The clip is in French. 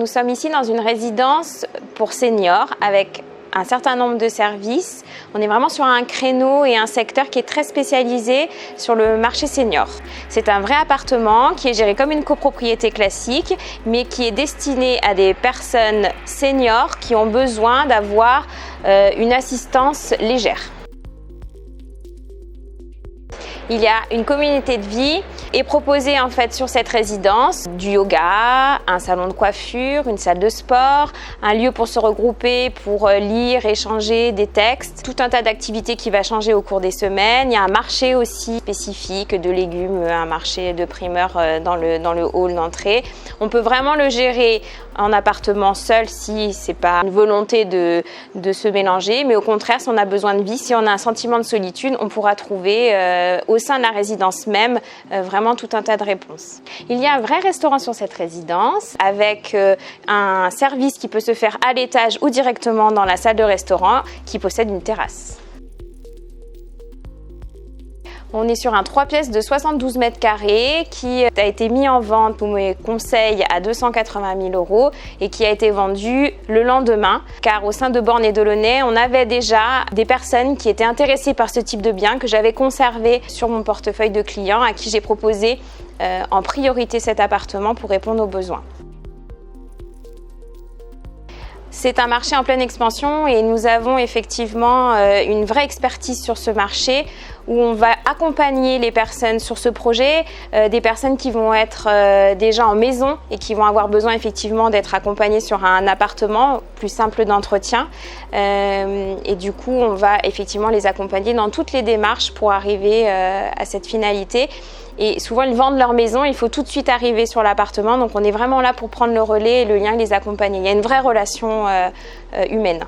Nous sommes ici dans une résidence pour seniors avec un certain nombre de services. On est vraiment sur un créneau et un secteur qui est très spécialisé sur le marché senior. C'est un vrai appartement qui est géré comme une copropriété classique, mais qui est destiné à des personnes seniors qui ont besoin d'avoir une assistance légère. Il y a une communauté de vie et proposée en fait sur cette résidence du yoga, un salon de coiffure, une salle de sport, un lieu pour se regrouper, pour lire, échanger des textes, tout un tas d'activités qui va changer au cours des semaines. Il y a un marché aussi spécifique de légumes, un marché de primeurs dans le hall d'entrée. On peut vraiment le gérer en appartement seul si c'est pas une volonté de se mélanger, mais au contraire si on a besoin de vie, si on a un sentiment de solitude, on pourra trouver au sein de la résidence même vraiment tout un tas de réponses. Il y a un vrai restaurant sur cette résidence avec un service qui peut se faire à l'étage ou directement dans la salle de restaurant qui possède une terrasse. On est sur un 3 pièces de 72 mètres carrés qui a été mis en vente pour mes conseils à 280 000 € et qui a été vendu le lendemain. Car au sein de Born et Delaunay, on avait déjà des personnes qui étaient intéressées par ce type de bien que j'avais conservé sur mon portefeuille de clients à qui j'ai proposé en priorité cet appartement pour répondre aux besoins. C'est un marché en pleine expansion et nous avons effectivement une vraie expertise sur ce marché où on va accompagner les personnes sur ce projet, des personnes qui vont être déjà en maison et qui vont avoir besoin effectivement d'être accompagnées sur un appartement plus simple d'entretien. Et du coup, on va effectivement les accompagner dans toutes les démarches pour arriver à cette finalité. Et souvent, ils vendent leur maison, il faut tout de suite arriver sur l'appartement. Donc, on est vraiment là pour prendre le relais et le lien et les accompagner. Il y a une vraie relation humaine.